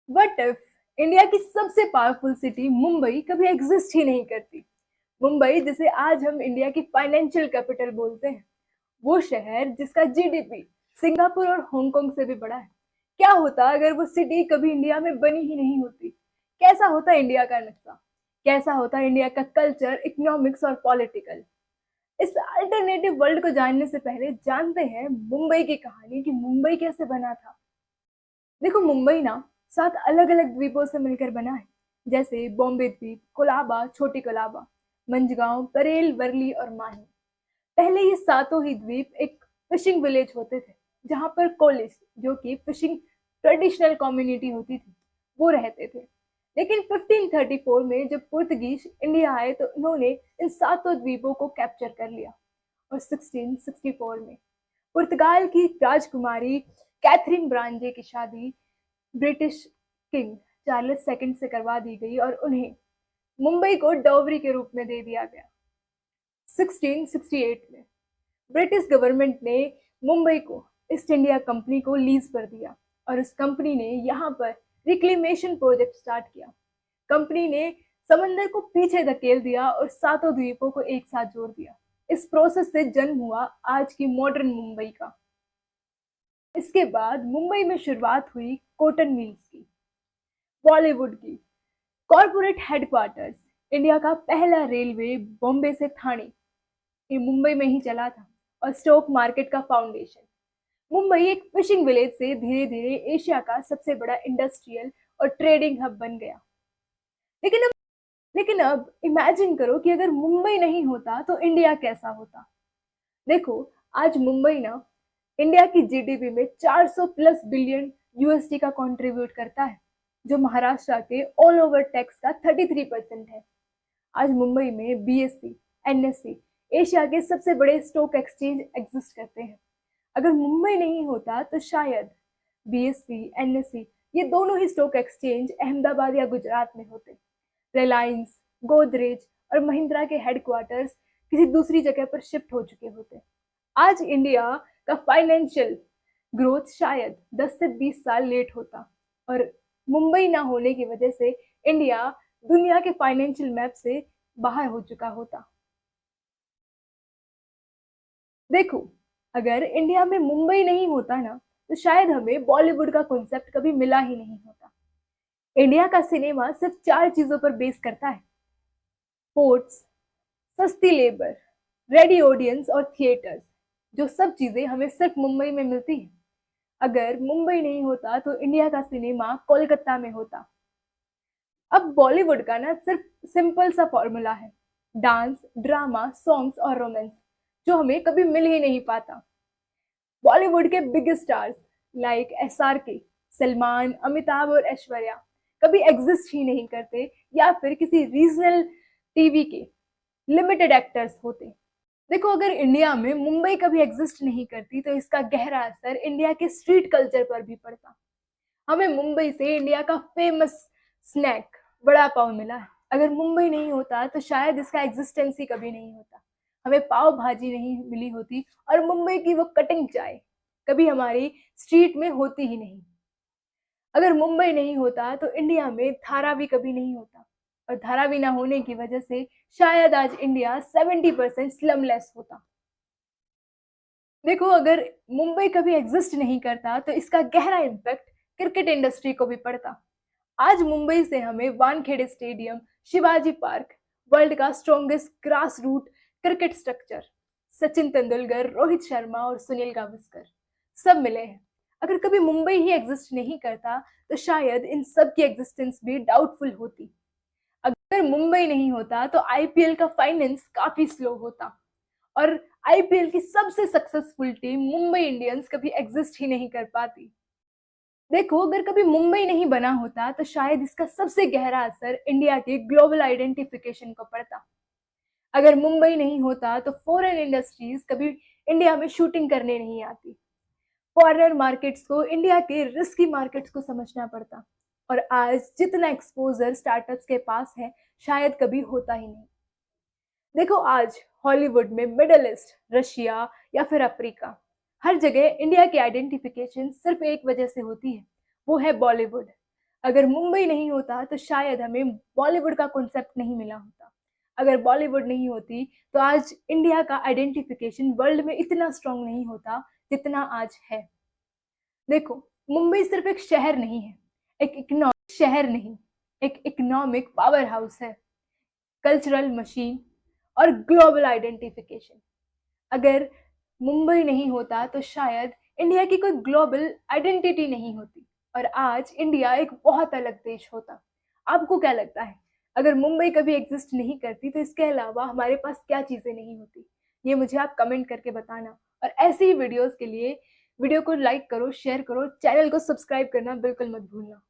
What if India की सबसे powerful city Mumbai कभी एग्जिस्ट ही नहीं करती। मुंबई, जिसे आज हम इंडिया की फाइनेंशियल कैपिटल बोलते हैं, वो शहर जिसका जीडीपी सिंगापुर और हांगकांग से भी बड़ा है। क्या होता अगर वो सिटी कभी इंडिया में बनी ही नहीं होती? कैसा होता इंडिया का नक्शा? कैसा होता इंडिया का कल्चर, इकोनॉमिक्स और पॉलिटिकल? इस अल्टरनेटिव वर्ल्ड को जानने से पहले जानते हैं मुंबई की कहानी, कि मुंबई कैसे बना था। देखो, मुंबई ना 7 अलग-अलग द्वीपों से मिलकर बना है, जैसे बॉम्बे द्वीप, कोलाबा, छोटी कोलाबा, मंझगांव, करेल, वर्ली और माही। पहले ये सातों ही द्वीप एक फिशिंग विलेज होते थे, जहाँ पर कोलिस, जो कि फिशिंग ट्रेडिशनल कम्युनिटी होती थी, वो रहते थे। लेकिन 1534 में जब पुर्तगीज इंडिया आए तो उन्होंने इन सातों द्वीपों को कैप्चर कर लिया। और 1664 में पुर्तगाल की राजकुमारी कैथरीन ब्रांजे की शादी ब्रिटिश किंग चार्ल्स सेकंड से करवा दी गई और उन्हें मुंबई को डॉवरी के रूप में दे दिया गया। 1668 में ब्रिटिश गवर्नमेंट ने मुंबई को ईस्ट इंडिया कंपनी को लीज पर दिया और इस कंपनी ने यहाँ पर रिक्लेमेशन प्रोजेक्ट स्टार्ट किया। कंपनी ने समंदर को पीछे धकेल दिया और सातों द्वीपों को एक साथ जोड़ दिया। इस प्रोसेस से जन्म हुआ आज की मॉडर्न मुंबई का। इसके बाद मुंबई में शुरुआत हुई कॉटन मिल्स की, बॉलीवुड की, कॉरपोरेट हेडक्वार्टर्स, इंडिया का पहला रेलवे बॉम्बे से ठाणे ये मुंबई में ही चला था, और स्टॉक मार्केट का फाउंडेशन। मुंबई एक फिशिंग विलेज से धीरे धीरे एशिया का सबसे बड़ा इंडस्ट्रियल और ट्रेडिंग हब बन गया। लेकिन अब लेकिन अब इमेजिन करो कि अगर मुंबई नहीं होता तो इंडिया कैसा होता। देखो, आज मुंबई ना इंडिया की जीडीपी में 400 प्लस बिलियन यूएसडी का कंट्रीब्यूट करता है, जो महाराष्ट्र के ऑल ओवर टैक्स का 33% है। आज मुंबई में बीएससी, एनएससी, एशिया के सबसे बड़े स्टॉक एक्सचेंज एग्जिस्ट करते हैं। अगर मुंबई नहीं होता तो शायद बीएससी, एनएससी ये दोनों ही स्टॉक एक्सचेंज अहमदाबाद या गुजरात में होते। रिलायंस, गोदरेज और महिंद्रा के हेडक्वार्टर्स किसी दूसरी जगह पर शिफ्ट हो चुके होते। आज इंडिया का फाइनेंशियल ग्रोथ शायद 10 से 20 साल लेट होता, और मुंबई ना होने की वजह से इंडिया दुनिया के फाइनेंशियल मैप से बाहर हो चुका होता। देखो, अगर इंडिया में मुंबई नहीं होता ना तो शायद हमें बॉलीवुड का कॉन्सेप्ट कभी मिला ही नहीं होता। इंडिया का सिनेमा सिर्फ 4 चीजों पर बेस करता है: पोर्ट्स, सस्ती लेबर, रेडी ऑडियंस और थिएटर्स, जो सब चीजें हमें सिर्फ मुंबई में मिलती हैं। अगर मुंबई नहीं होता तो इंडिया का सिनेमा कोलकाता में होता। अब बॉलीवुड का ना सिर्फ सिंपल सा फॉर्मूला है: डांस, ड्रामा, सॉन्ग्स और रोमांस, जो हमें कभी मिल ही नहीं पाता। बॉलीवुड के biggest stars like SRK, Salman, Amitabh और ऐश्वर्या कभी एग्जिस्ट ही नहीं करते, या फिर किसी रीजनल टीवी के लिमिटेड एक्टर्स होते। देखो, अगर इंडिया में मुंबई कभी एग्जिस्ट नहीं करती तो इसका गहरा असर इंडिया के स्ट्रीट कल्चर पर भी पड़ता। हमें मुंबई से इंडिया का फेमस स्नैक वड़ा पाव मिला है। अगर मुंबई नहीं होता तो शायद इसका एग्जिस्टेंस ही कभी नहीं होता। हमें पाव भाजी नहीं मिली होती, और मुंबई की वो कटिंग चाय कभी हमारी स्ट्रीट में होती ही नहीं। अगर मुंबई नहीं होता तो इंडिया में धारावी कभी नहीं होता, और धारावी ना होने की वजह से शायद आज इंडिया 70% स्लमलेस होता। देखो, अगर मुंबई कभी एग्जिस्ट नहीं करता तो इसका गहरा इम्पैक्ट क्रिकेट इंडस्ट्री को भी पड़ता। आज मुंबई से हमें Wankhede Stadium, Shivaji Park, world का strongest grass root cricket structure, Sachin Tendulkar, Rohit Sharma और सुनील गावस्कर सब मिले हैं। अगर कभी मुंबई ही एग्जिस्ट नहीं करता तो शायद इन सब की एग्जिस्टेंस भी डाउटफुल होती। अगर मुंबई नहीं होता तो आईपीएल का फाइनेंस काफी स्लो होता, और आईपीएल की सबसे सक्सेसफुल टीम मुंबई इंडियंस कभी एग्जिस्ट ही नहीं कर पाती। देखो, अगर कभी मुंबई नहीं बना होता तो शायद इसका सबसे गहरा असर इंडिया के ग्लोबल आइडेंटिफिकेशन को पड़ता। अगर मुंबई नहीं होता तो फॉरेन इंडस्ट्रीज कभी इंडिया में शूटिंग करने नहीं आती। फॉरेनर मार्केट्स को इंडिया के रिस्की मार्केट्स को समझना पड़ता, और आज जितना एक्सपोजर स्टार्टअप्स के पास है शायद कभी होता ही नहीं। देखो, आज हॉलीवुड में मिडल ईस्ट, रशिया या फिर अफ्रीका, हर जगह इंडिया की आइडेंटिफिकेशन सिर्फ एक वजह से होती है, वो है बॉलीवुड। अगर मुंबई नहीं होता तो शायद हमें बॉलीवुड का कॉन्सेप्ट नहीं मिला होता। अगर बॉलीवुड नहीं होती तो आज इंडिया का आइडेंटिफिकेशन वर्ल्ड में इतना स्ट्रांग नहीं होता जितना आज है। देखो, मुंबई सिर्फ एक शहर नहीं है, एक इकोनॉमिक शहर नहीं, एक इकोनॉमिक पावर हाउस है, कल्चरल मशीन और ग्लोबल आइडेंटिफिकेशन। अगर मुंबई नहीं होता तो शायद इंडिया की कोई ग्लोबल आइडेंटिटी नहीं होती और आज इंडिया एक बहुत अलग देश होता। आपको क्या लगता है, अगर मुंबई कभी एग्जिस्ट नहीं करती तो इसके अलावा हमारे पास क्या चीजें नहीं होती? ये मुझे आप कमेंट करके बताना। और ऐसी ही वीडियोस के लिए वीडियो को लाइक करो, शेयर करो, चैनल को सब्सक्राइब करना बिल्कुल मत भूलना।